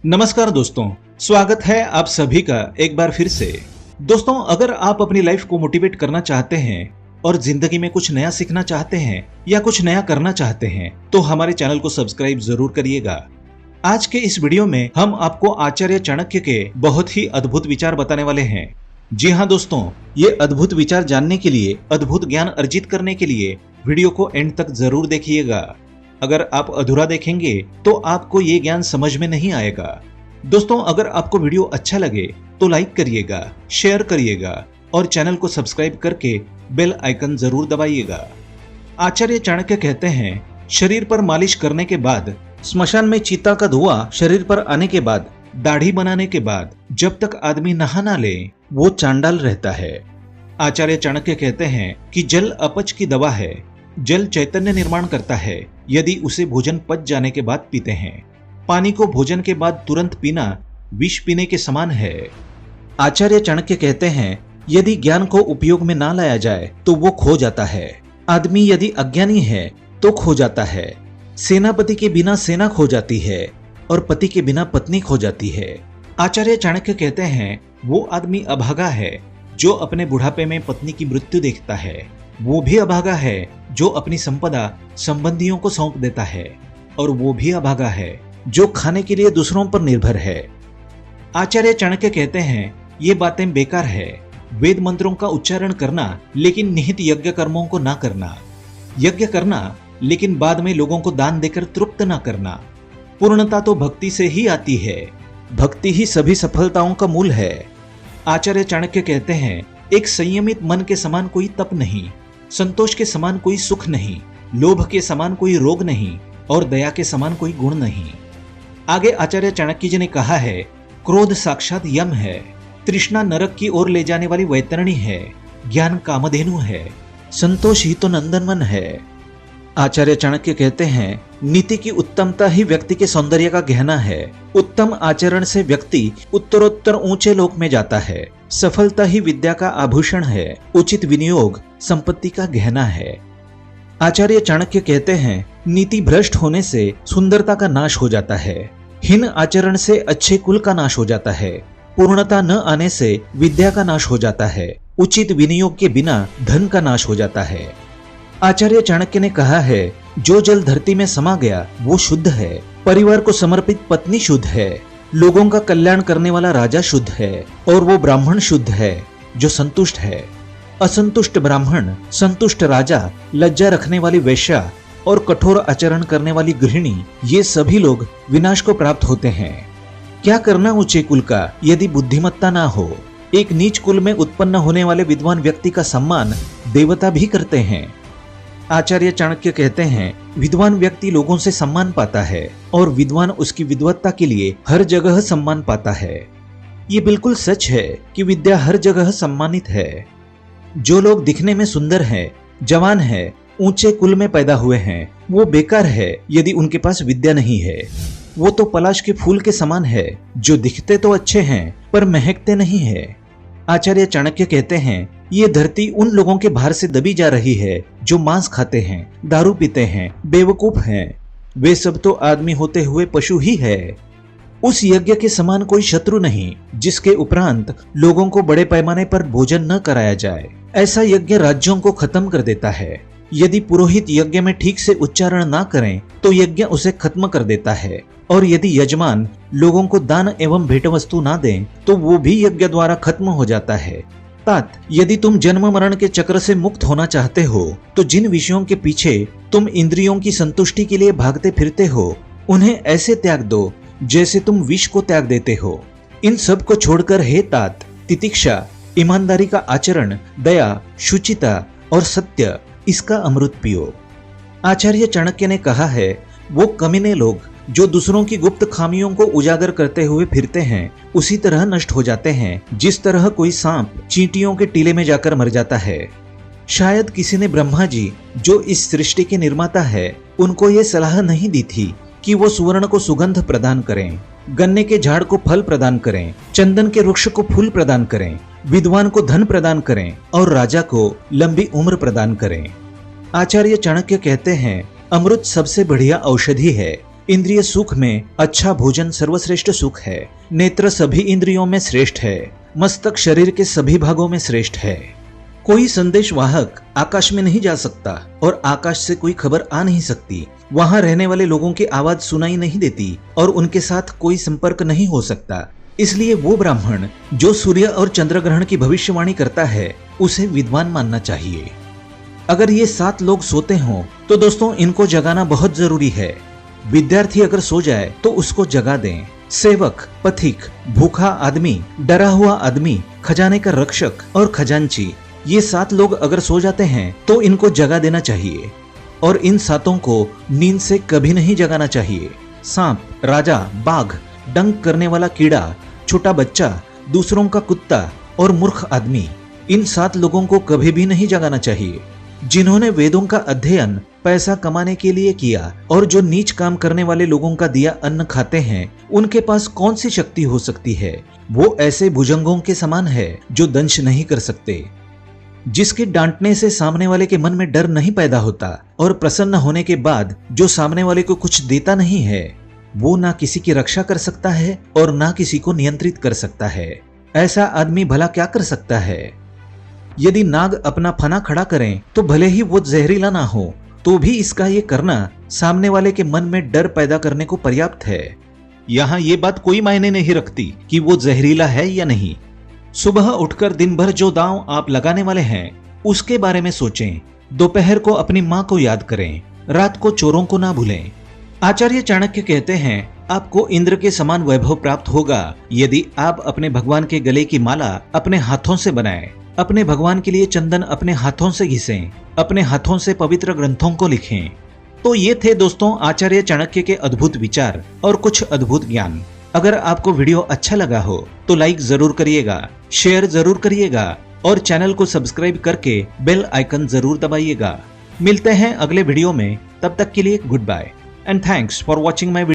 नमस्कार दोस्तों, स्वागत है आप सभी का एक बार फिर से। दोस्तों, अगर आप अपनी लाइफ को मोटिवेट करना चाहते हैं और जिंदगी में कुछ नया सीखना चाहते हैं या कुछ नया करना चाहते हैं तो हमारे चैनल को सब्सक्राइब जरूर करिएगा। आज के इस वीडियो में हम आपको आचार्य चाणक्य के बहुत ही अद्भुत विचार बताने वाले हैं। जी हाँ दोस्तों, ये अद्भुत विचार जानने के लिए, अद्भुत ज्ञान अर्जित करने के लिए वीडियो को एंड तक जरूर देखिएगा। अगर आप अधूरा देखेंगे तो आपको ये ज्ञान समझ में नहीं आएगा। दोस्तों, अगर आपको वीडियो अच्छा लगे तो लाइक करिएगा, शेयर करिएगा और चैनल को सब्सक्राइब करके बेल आइकन जरूर दबाइएगा। आचार्य चाणक्य कहते हैं, शरीर पर मालिश करने के बाद, स्मशान में चीता का धुआं शरीर पर आने के बाद, दाढ़ी बनाने के बाद जब तक आदमी नहा ना ले वो चांडाल रहता है। आचार्य चाणक्य कहते हैं कि जल अपच की दवा है। जल चैतन्य निर्माण करता है यदि उसे भोजन पच जाने के बाद पीते हैं। पानी को भोजन के बाद तुरंत पीना विष पीने के समान है। आचार्य चाणक्य कहते हैं, यदि ज्ञान को उपयोग में ना लाया जाए तो वो खो जाता है। आदमी यदि अज्ञानी है तो खो जाता है। सेनापति के बिना सेना खो जाती है और पति के बिना पत्नी खो जाती है। आचार्य चाणक्य कहते हैं, वो आदमी अभागा है जो अपने बुढ़ापे में पत्नी की मृत्यु देखता है। वो भी अभागा है जो अपनी संपदा संबंधियों को सौंप देता है। और वो भी अभागा है जो खाने के लिए दूसरों पर निर्भर है। आचार्य चाणक्य कहते हैं, ये बातें बेकार है। वेद मंत्रों का उच्चारण करना लेकिन निहित यज्ञ कर्मों को ना करना। यज्ञ करना लेकिन बाद में लोगों को दान देकर तृप्त ना करना। पूर्णता तो भक्ति से ही आती है। भक्ति ही सभी सफलताओं का मूल है। आचार्य चाणक्य कहते हैं, एक संयमित मन के समान कोई तप नहीं, संतोष के समान कोई सुख नहीं, लोभ के समान कोई रोग नहीं और दया के समान कोई गुण नहीं। आगे आचार्य चाणक्य जी ने कहा है, क्रोध साक्षात यम है, तृष्णा नरक की ओर ले जाने वाली वैतरणी है, ज्ञान कामधेनु है, संतोष ही तो नंदनवन है। आचार्य चाणक्य कहते हैं, नीति की उत्तमता ही व्यक्ति के सौंदर्य का गहना है। उत्तम आचरण से व्यक्ति उत्तरोत्तर ऊंचे लोक में जाता है। सफलता ही विद्या का आभूषण है। उचित विनियोग संपत्ति का गहना है। आचार्य चाणक्य कहते हैं, नीति भ्रष्ट होने से सुंदरता का नाश हो जाता है। हीन आचरण से अच्छे कुल का नाश हो जाता है। पूर्णता न आने से विद्या का नाश हो जाता है। उचित विनियोग के बिना धन का नाश हो जाता है। आचार्य चाणक्य ने कहा है, जो जल धरती में समा गया वो शुद्ध है। परिवार को समर्पित पत्नी शुद्ध है। लोगों का कल्याण करने वाला राजा शुद्ध है और वो ब्राह्मण शुद्ध है जो संतुष्ट है। असंतुष्ट ब्राह्मण, संतुष्ट राजा, लज्जा रखने वाली वेश्या और कठोर आचरण करने वाली गृहिणी, ये सभी लोग विनाश को प्राप्त होते हैं। क्या करना ऊंचे कुल का यदि बुद्धिमत्ता ना हो। एक नीच कुल में उत्पन्न होने वाले विद्वान व्यक्ति का सम्मान देवता भी करते हैं। आचार्य चाणक्य कहते हैं, विद्वान व्यक्ति लोगों से सम्मान पाता है और विद्वान उसकी विद्वत्ता के लिए हर जगह सम्मान पाता है। ये बिल्कुल सच है कि विद्या हर जगह सम्मानित है। जो लोग दिखने में सुंदर हैं, जवान हैं, ऊंचे कुल में पैदा हुए हैं, वो बेकार है यदि उनके पास विद्या नहीं है। वो तो पलाश के फूल के समान है जो दिखते तो अच्छे हैं पर महकते नहीं है। आचार्य चाणक्य कहते हैं, ये धरती उन लोगों के भार से दबी जा रही है जो मांस खाते हैं, दारू पीते हैं, बेवकूफ हैं। वे सब तो आदमी होते हुए पशु ही है। उस यज्ञ के समान कोई शत्रु नहीं जिसके उपरांत लोगों को बड़े पैमाने पर भोजन न कराया जाए। ऐसा यज्ञ राज्यों को खत्म कर देता है। यदि पुरोहित यज्ञ में ठीक से उच्चारण ना करें तो यज्ञ उसे खत्म कर देता है। और यदि यजमान लोगों को दान एवं भेंट वस्तु ना दें तो वो भी यज्ञ द्वारा खत्म हो जाता है। तात, यदि तुम जन्म मरण के चक्र से मुक्त होना चाहते हो तो जिन विषयों के पीछे तुम इंद्रियों की संतुष्टि के लिए भागते फिरते हो, उन्हें ऐसे त्याग दो जैसे तुम विष को त्याग देते हो। इन सब को छोड़कर हे तात, तितिक्षा, ईमानदारी का आचरण, दया, शुचिता और सत्य, इसका अमृत पियो। आचार्य चाणक्य ने कहा है, वो कमीने लोग जो दूसरों की गुप्त खामियों को उजागर करते हुए फिरते हैं उसी तरह नष्ट हो जाते हैं जिस तरह कोई सांप चींटियों के टीले में जाकर मर जाता है। शायद किसी ने ब्रह्मा जी, जो इस सृष्टि के निर्माता है, उनको ये सलाह नहीं दी थी कि वो सुवर्ण को सुगंध प्रदान करें, गन्ने के झाड़ को फल प्रदान करें, चंदन के वृक्ष को फूल प्रदान करें, विद्वान को धन प्रदान करें और राजा को लंबी उम्र प्रदान करें। आचार्य चाणक्य कहते हैं, अमृत सबसे बढ़िया औषधि है। इंद्रिय सुख में अच्छा भोजन सर्वश्रेष्ठ सुख है। नेत्र सभी इंद्रियों में श्रेष्ठ है। मस्तक शरीर के सभी भागों में श्रेष्ठ है। कोई संदेश वाहक आकाश में नहीं जा सकता और आकाश से कोई खबर आ नहीं सकती। वहां रहने वाले लोगों की आवाज सुनाई नहीं देती और उनके साथ कोई संपर्क नहीं हो सकता। इसलिए वो ब्राह्मण जो सूर्य और चंद्र ग्रहण की भविष्यवाणी करता है उसे विद्वान मानना चाहिए। अगर ये 7 लोग सोते हों तो दोस्तों इनको जगाना बहुत जरूरी है। विद्यार्थी अगर सो जाए तो उसको जगा दें। सेवक, पथिक, भूखा आदमी, डरा हुआ आदमी, खजाने का रक्षक और खजांची, ये 7 लोग अगर सो जाते हैं तो इनको जगा देना चाहिए और इन 7 को नींद से कभी नहीं जगाना चाहिए। सांप, राजा, बाघ, डंक करने वाला कीड़ा, छोटा बच्चा, दूसरों का कुत्ता और मूर्ख आदमी, इन 7 लोगों को कभी भी नहीं जगाना चाहिए। जिन्होंने वेदों का अध्ययन पैसा कमाने के लिए किया और जो नीच काम करने वाले लोगों का दिया अन्न खाते हैं, उनके पास कौन सी शक्ति हो सकती है? वो ऐसे भुजंगों के समान है जो दंश नहीं कर सकते। जिसके डांटने से सामने वाले के मन में डर नहीं पैदा होता और प्रसन्न होने के बाद जो सामने वाले को कुछ देता नहीं है, वो ना किसी की रक्षा कर सकता है और ना किसी को नियंत्रित कर सकता है। ऐसा आदमी भला क्या कर सकता है? यदि नाग अपना फना खड़ा करें तो भले ही वो जहरीला ना हो, तो भी इसका ये करना सामने वाले के मन में डर पैदा करने को पर्याप्त है। यहाँ ये बात कोई मायने नहीं रखती कि वो जहरीला है या नहीं। सुबह उठकर दिन भर जो दांव आप लगाने वाले हैं उसके बारे में सोचें। दोपहर को अपनी माँ को याद करें। रात को चोरों को ना भूलें। आचार्य चाणक्य कहते हैं, आपको इंद्र के समान वैभव प्राप्त होगा यदि आप अपने भगवान के गले की माला अपने हाथों से बनाएं, अपने भगवान के लिए चंदन अपने हाथों से घिसें, अपने हाथों से पवित्र ग्रंथों को लिखें। तो ये थे दोस्तों आचार्य चाणक्य के अद्भुत विचार और कुछ अद्भुत ज्ञान। अगर आपको वीडियो अच्छा लगा हो तो लाइक जरूर करिएगा, शेयर जरूर करिएगा और चैनल को सब्सक्राइब करके बेल आइकन जरूर दबाइएगा। मिलते हैं अगले वीडियो में, तब तक के लिए goodbye and thanks for watching my video.